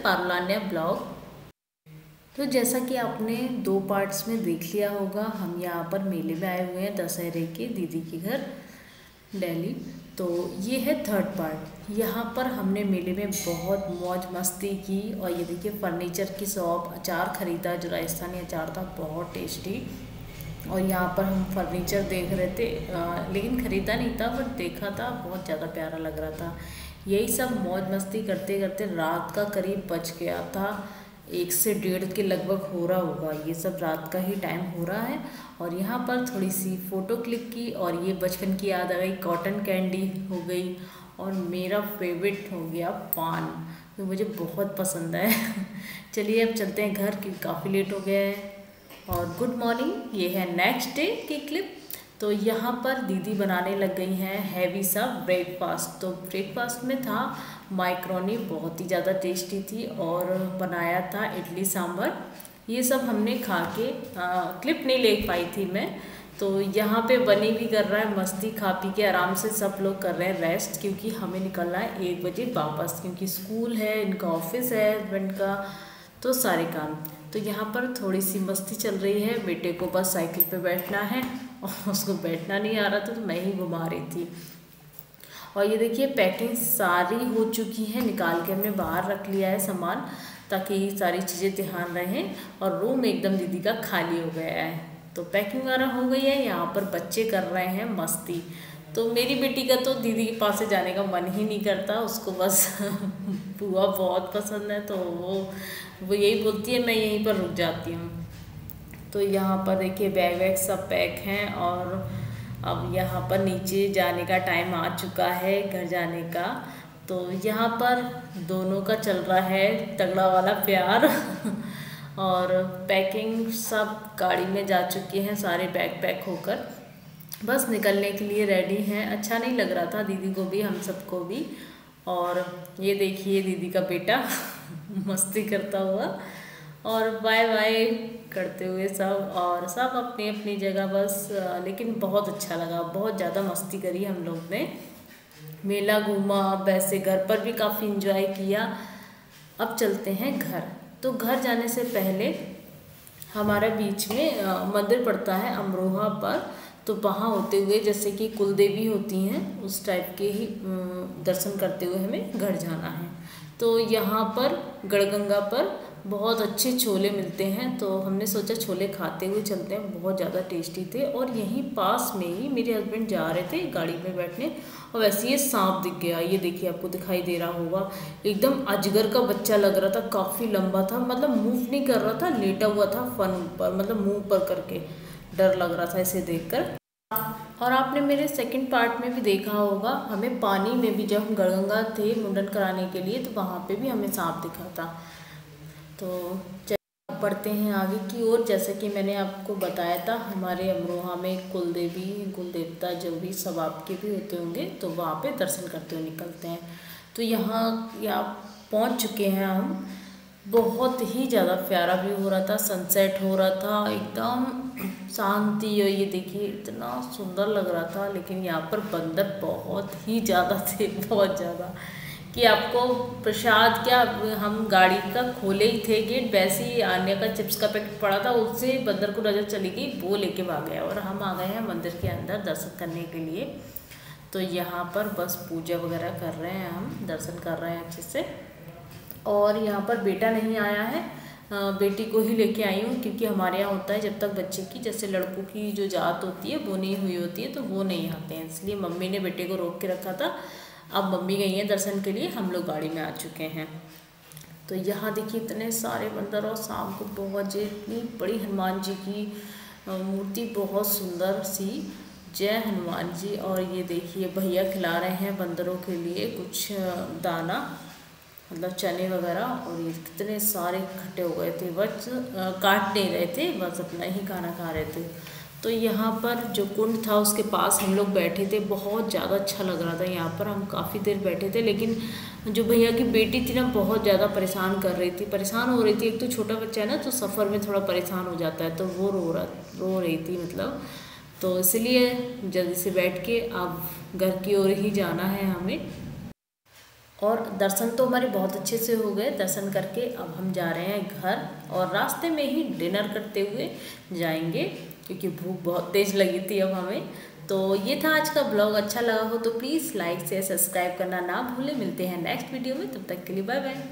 पारुलान्या blog. तो जैसा कि आपने 2 पार्ट्स में देख लिया होगा, हम यहाँ पर मेले में आए हुए हैं दशहरे के दीदी के घर दिल्ली। तो ये है 3rd पार्ट। यहाँ पर हमने मेले में बहुत मौज मस्ती की और ये देखिए फर्नीचर की शॉप, अचार ख़रीदा जो राजस्थानी अचार था बहुत टेस्टी। और यहाँ पर हम फर्नीचर देख रहे थे, लेकिन ख़रीदा नहीं था बट देखा था, बहुत ज़्यादा प्यारा लग रहा था। यही सब मौज मस्ती करते करते रात का करीब बज गया था 1 से 1:30 के लगभग हो रहा होगा। ये सब रात का ही टाइम हो रहा है। और यहाँ पर थोड़ी सी फ़ोटो क्लिक की और ये बचपन की याद आ गई, कॉटन कैंडी हो गई और मेरा फेवरेट हो गया पान, जो मुझे बहुत पसंद है। चलिए अब चलते हैं घर क्योंकि काफ़ी लेट हो गया है। और गुड मॉर्निंग, ये है नेक्स्ट डे की क्लिप। तो यहाँ पर दीदी बनाने लग गई हैं हैवी सा ब्रेकफास्ट। तो ब्रेकफास्ट में था माइक्रोनी, बहुत ही ज़्यादा टेस्टी थी, और बनाया था इडली सांभर। ये सब हमने खा के क्लिप नहीं ले पाई थी मैं। तो यहाँ पे बनी भी कर रहा है मस्ती, खा पी के आराम से सब लोग कर रहे हैं रेस्ट, क्योंकि हमें निकलना है 1 बजे वापस, क्योंकि स्कूल है, इनका ऑफिस है हस्बैंड का, तो सारे काम। तो यहाँ पर थोड़ी सी मस्ती चल रही है। बेटे को बस साइकिल पे बैठना है और उसको बैठना नहीं आ रहा था तो मैं ही घुमा रही थी। और ये देखिए पैकिंग सारी हो चुकी है, निकाल के हमने बाहर रख लिया है सामान, ताकि सारी चीज़ें ध्यान रहें। और रूम एकदम दीदी का खाली हो गया है। तो पैकिंग वगैरह हो गई है। यहाँ पर बच्चे कर रहे हैं मस्ती। तो मेरी बेटी का तो दीदी के पास से जाने का मन ही नहीं करता, उसको बस बुआ बहुत पसंद है, तो वो यही बोलती है मैं यहीं पर रुक जाती हूँ। तो यहाँ पर देखिए बैग वैग सब पैक हैं और अब यहाँ पर नीचे जाने का टाइम आ चुका है, घर जाने का। तो यहाँ पर दोनों का चल रहा है तगड़ा वाला प्यार। और पैकिंग सब गाड़ी में जा चुके हैं, सारे बैग पैक होकर बस निकलने के लिए रेडी हैं। अच्छा नहीं लग रहा था दीदी को भी, हम सबको भी। और ये देखिए दीदी का बेटा मस्ती करता हुआ और बाय बाय करते हुए सब, और सब अपनी अपनी जगह बस। लेकिन बहुत अच्छा लगा, बहुत ज़्यादा मस्ती करी हम लोग ने, मेला घूमा, वैसे घर पर भी काफ़ी इंजॉय किया। अब चलते हैं घर। तो घर जाने से पहले हमारा बीच में मंदिर पड़ता है अमरोहा पर, तो वहाँ होते हुए जैसे कि कुल देवी होती हैं उस टाइप के ही दर्शन करते हुए हमें घर जाना है। तो यहाँ पर गढ़गंगा पर बहुत अच्छे छोले मिलते हैं, तो हमने सोचा छोले खाते हुए चलते हैं, बहुत ज़्यादा टेस्टी थे। और यहीं पास में ही मेरे हस्बैंड जा रहे थे गाड़ी में बैठने, और वैसे ही सांप दिख गया। ये देखिए आपको दिखाई दे रहा होगा, एकदम अजगर का बच्चा लग रहा था, काफ़ी लंबा था, मतलब मूव नहीं कर रहा था, लेटा हुआ था फन पर, मतलब मुँह पर करके, डर लग रहा था इसे देखकर। और आपने मेरे सेकंड पार्ट में भी देखा होगा, हमें पानी में भी जब हम गढ़गंगा थे मुंडन कराने के लिए, तो वहाँ पे भी हमें सांप दिखा था। तो चलिए बढ़ते हैं आगे की ओर। जैसे कि मैंने आपको बताया था, हमारे अमरोहा में कुल देवी कुल देवता जो भी सब आपके भी होते होंगे, तो वहाँ पे दर्शन करते हुए निकलते हैं। तो यहाँ पहुँच चुके हैं हम। बहुत ही ज़्यादा प्यारा व्यू हो रहा था, सनसेट हो रहा था, एकदम शांति। और ये देखिए इतना सुंदर लग रहा था। लेकिन यहाँ पर बंदर बहुत ही ज़्यादा थे, बहुत ज़्यादा, कि आपको प्रसाद क्या, हम गाड़ी का खोले ही थे गेट, वैसे ही आने का चिप्स का पैकेट पड़ा था, उससे बंदर को नज़र चली गई, वो लेके भाग गया। और हम आ गए हैं मंदिर के अंदर दर्शन करने के लिए। तो यहाँ पर बस पूजा वगैरह कर रहे हैं, हम दर्शन कर रहे हैं अच्छे से। और यहाँ पर बेटा नहीं आया है, बेटी को ही लेके आई हूँ, क्योंकि हमारे यहाँ होता है जब तक बच्चे की, जैसे लड़कों की जो जात होती है वो नहीं हुई होती है तो वो नहीं आते हैं, इसलिए मम्मी ने बेटे को रोक के रखा था। अब मम्मी गई हैं दर्शन के लिए, हम लोग गाड़ी में आ चुके हैं। तो यहाँ देखिए इतने सारे बंदर, और शाम को बहुत इतनी बड़ी हनुमान जी की मूर्ति, बहुत सुंदर सी, जय हनुमान जी। और ये देखिए भैया खिला रहे हैं बंदरों के लिए कुछ दाना, मतलब चने वगैरह। और ये कितने सारे इकट्ठे हो गए थे, बस काट नहीं रहे थे, बस अपना ही खाना खा रहे थे। तो यहाँ पर जो कुंड था उसके पास हम लोग बैठे थे, बहुत ज़्यादा अच्छा लग रहा था। यहाँ पर हम काफ़ी देर बैठे थे, लेकिन जो भैया की बेटी थी ना बहुत ज़्यादा परेशान कर रही थी, परेशान हो रही थी। एक तो छोटा बच्चा है ना, तो सफ़र में थोड़ा परेशान हो जाता है, तो वो रो रही थी मतलब। तो इसलिए जल्दी से बैठ के अब घर की ओर ही जाना है हमें। और दर्शन तो हमारे बहुत अच्छे से हो गए। दर्शन करके अब हम जा रहे हैं घर, और रास्ते में ही डिनर करते हुए जाएंगे क्योंकि भूख बहुत तेज़ लगी थी अब हमें। तो ये था आज का ब्लॉग। अच्छा लगा हो तो प्लीज़ लाइक शेयर सब्सक्राइब करना ना भूलें। मिलते हैं नेक्स्ट वीडियो में, तब तक के लिए बाय बाय।